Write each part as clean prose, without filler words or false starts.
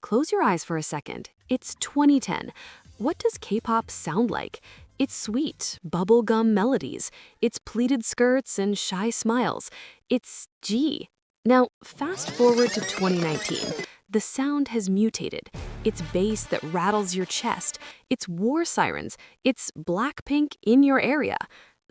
Close your eyes for a second. It's 2010. What does K-pop sound like? It's sweet, bubblegum melodies. It's pleated skirts and shy smiles. It's G. Now, fast forward to 2019. The sound has mutated. It's bass that rattles your chest. It's war sirens. It's BLACKPINK in your area.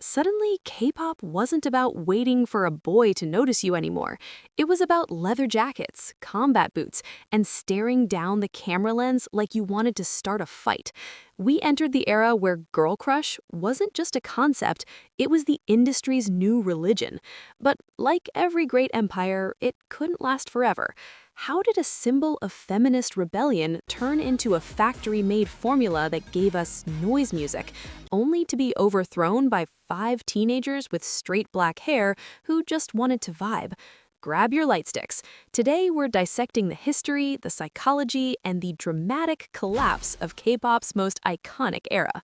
Suddenly, K-pop wasn't about waiting for a boy to notice you anymore. It was about leather jackets, combat boots, and staring down the camera lens like you wanted to start a fight. We entered the era where girl crush wasn't just a concept, it was the industry's new religion. But like every great empire, it couldn't last forever. How did a symbol of feminist rebellion turn into a factory-made formula that gave us noise music, only to be overthrown by 5 teenagers with straight black hair who just wanted to vibe? Grab your light sticks. Today we're dissecting the history, the psychology, and the dramatic collapse of K-pop's most iconic era.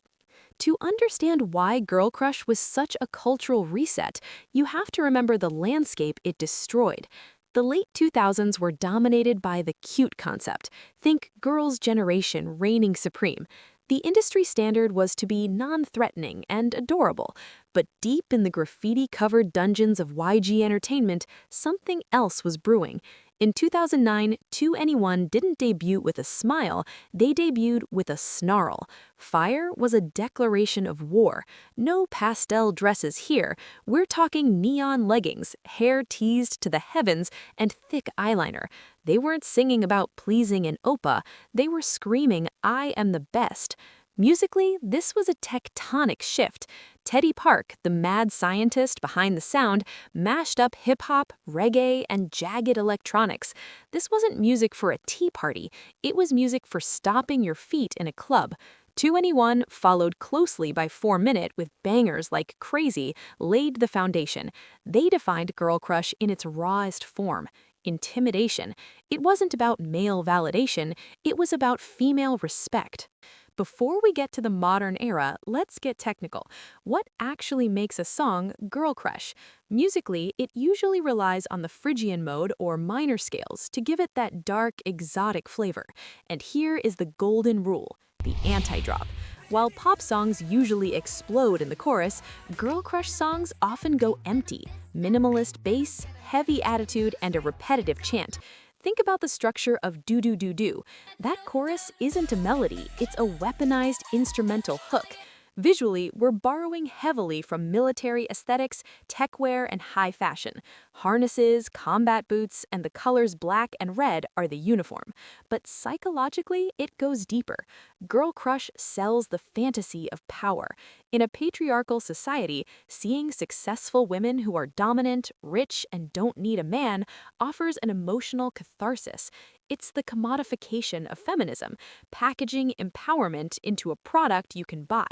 To understand why girl crush was such a cultural reset, you have to remember the landscape it destroyed. The late 2000s were dominated by the cute concept. Think girls' generation reigning supreme. The industry standard was to be non-threatening and adorable, but deep in the graffiti-covered dungeons of YG Entertainment, something else was brewing. In 2009, 2NE1 didn't debut with a smile, they debuted with a snarl. Fire was a declaration of war. No pastel dresses here, we're talking neon leggings, hair teased to the heavens, and thick eyeliner. They weren't singing about pleasing an oppa, they were screaming, "I am the best." Musically, this was a tectonic shift. Teddy Park, the mad scientist behind the sound, mashed up hip-hop, reggae, and jagged electronics. This wasn't music for a tea party, it was music for stomping your feet in a club. 2NE1, followed closely by 4 Minute with bangers like Crazy, laid the foundation. They defined girl crush in its rawest form. Intimidation. It wasn't about male validation, it was about female respect. Before we get to the modern era, let's get technical. What actually makes a song girl crush? Musically, it usually relies on the Phrygian mode or minor scales to give it that dark, exotic flavor. And here is the golden rule, the anti-drop. While pop songs usually explode in the chorus, girl crush songs often go empty. Minimalist bass, heavy attitude, and a repetitive chant. Think about the structure of Do Do Do Do. That chorus isn't a melody, it's a weaponized instrumental hook. Visually, we're borrowing heavily from military aesthetics, techwear, and high fashion. Harnesses, combat boots, and the colors black and red are the uniform. But psychologically, it goes deeper. Girl crush sells the fantasy of power. In a patriarchal society, seeing successful women who are dominant, rich, and don't need a man offers an emotional catharsis. It's the commodification of feminism, packaging empowerment into a product you can buy.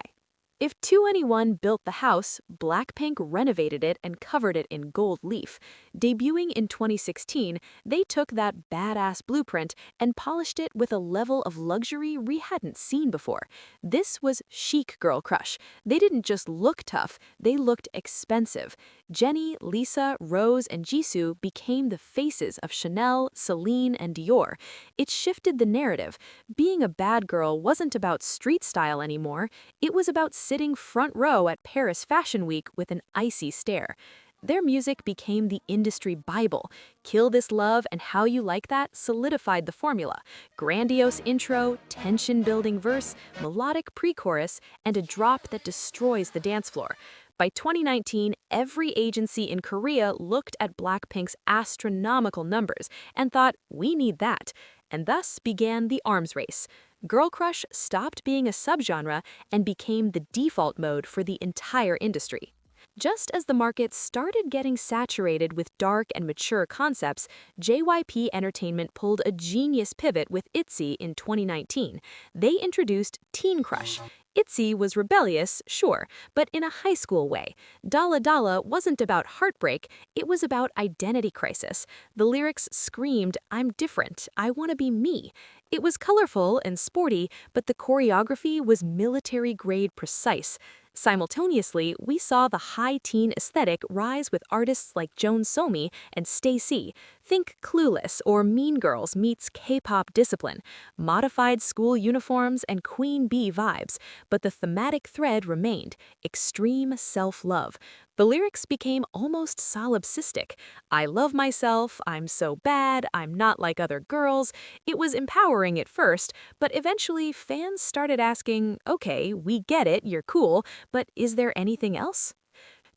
If 2NE1 built the house, BLACKPINK renovated it and covered it in gold leaf. Debuting in 2016, they took that badass blueprint and polished it with a level of luxury we hadn't seen before. This was chic girl crush. They didn't just look tough, they looked expensive. Jennie, Lisa, Rose, and Jisoo became the faces of Chanel, Celine, and Dior. It shifted the narrative. Being a bad girl wasn't about street style anymore, it was about sitting front row at Paris Fashion Week with an icy stare. Their music became the industry Bible. Kill This Love and How You Like That solidified the formula. Grandiose intro, tension-building verse, melodic pre-chorus, and a drop that destroys the dance floor. By 2019, every agency in Korea looked at BLACKPINK's astronomical numbers and thought, we need that. And thus began the arms race. Girl crush stopped being a subgenre and became the default mode for the entire industry. Just as the market started getting saturated with dark and mature concepts, JYP Entertainment pulled a genius pivot with ITZY in 2019. They introduced Teen Crush. ITZY was rebellious, sure, but in a high school way. Dalla Dalla wasn't about heartbreak, it was about identity crisis. The lyrics screamed, "I'm different, I want to be me." It was colorful and sporty, but the choreography was military-grade precise. Simultaneously, we saw the high teen aesthetic rise with artists like Joan Somi and Stacey. Think Clueless or Mean Girls meets K-pop discipline, modified school uniforms and Queen Bee vibes, but the thematic thread remained: extreme self-love. The lyrics became almost solipsistic. I love myself, I'm so bad, I'm not like other girls. It was empowering at first, but eventually fans started asking, okay, we get it, you're cool, but is there anything else?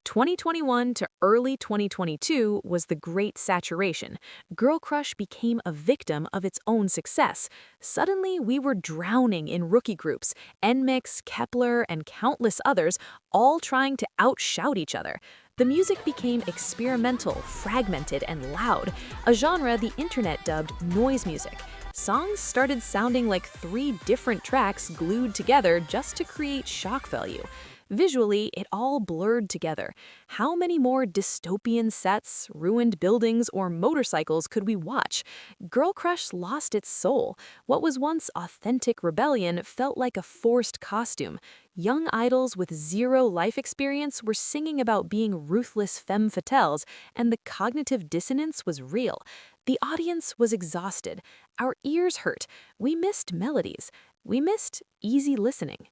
2021 to early 2022 was the great saturation. Girl Crush became a victim of its own success. Suddenly, we were drowning in rookie groups, NMIX, Kepler, and countless others, all trying to outshout each other. The music became experimental, fragmented, and loud, a genre the internet dubbed noise music. Songs started sounding like 3 different tracks glued together just to create shock value. Visually, it all blurred together. How many more dystopian sets, ruined buildings, or motorcycles could we watch? Girl Crush lost its soul. What was once authentic rebellion felt like a forced costume. Young idols with zero life experience were singing about being ruthless femme fatales, and the cognitive dissonance was real. The audience was exhausted. Our ears hurt. We missed melodies. We missed easy listening.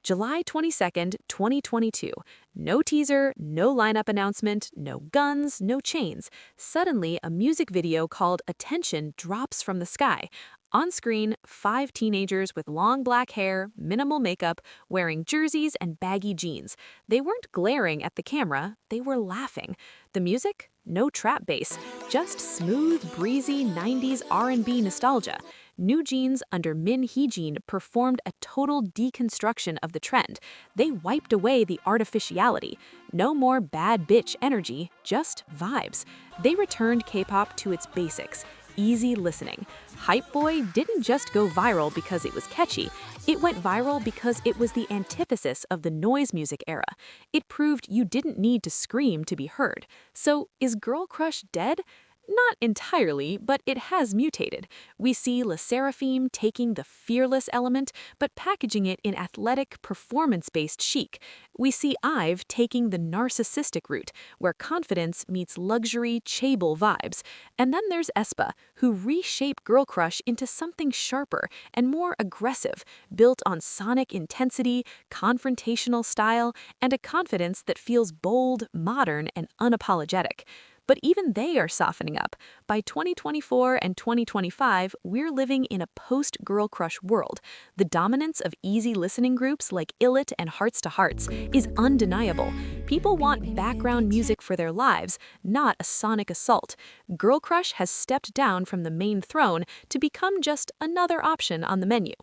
July 22nd, 2022. No teaser, no lineup announcement, no guns, no chains. Suddenly, a music video called Attention drops from the sky. On screen, 5 teenagers with long black hair, minimal makeup, wearing jerseys and baggy jeans. They weren't glaring at the camera, they were laughing. The music? No trap bass, just smooth, breezy 90s R&B nostalgia. NewJeans under Min Heejin performed a total deconstruction of the trend. They wiped away the artificiality. No more bad bitch energy, just vibes. They returned K-pop to its basics: easy listening. Hype Boy didn't just go viral because it was catchy. It went viral because it was the antithesis of the noise music era. It proved you didn't need to scream to be heard. So, is Girl Crush dead? Not entirely, but it has mutated. We see Le Seraphim taking the fearless element, but packaging it in athletic, performance-based chic. We see IVE taking the narcissistic route, where confidence meets luxury, chaebol vibes. And then there's aespa, who reshaped Girl Crush into something sharper and more aggressive, built on sonic intensity, confrontational style, and a confidence that feels bold, modern, and unapologetic. But even they are softening up. By 2024 and 2025, we're living in a post-Girl Crush world. The dominance of easy listening groups like Illit and Hearts to Hearts is undeniable. People want background music for their lives, not a sonic assault. Girl Crush has stepped down from the main throne to become just another option on the menu.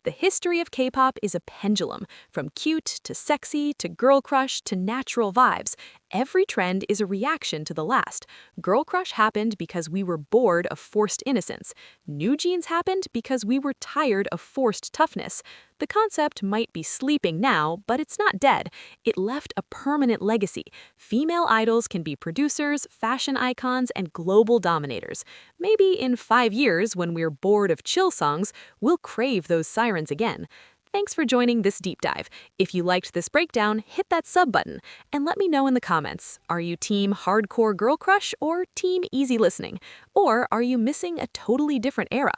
The history of K-pop is a pendulum, from cute to sexy to girl crush to natural vibes. Every trend is a reaction to the last. Girl Crush happened because we were bored of forced innocence. NewJeans happened because we were tired of forced toughness. The concept might be sleeping now, but it's not dead. It left a permanent legacy. Female idols can be producers, fashion icons, and global dominators. Maybe in 5 years, when we're bored of chill songs, we'll crave those sirens again. Thanks for joining this deep dive. If you liked this breakdown, hit that sub button and let me know in the comments. Are you team hardcore Girl Crush or team easy listening? Or are you missing a totally different era?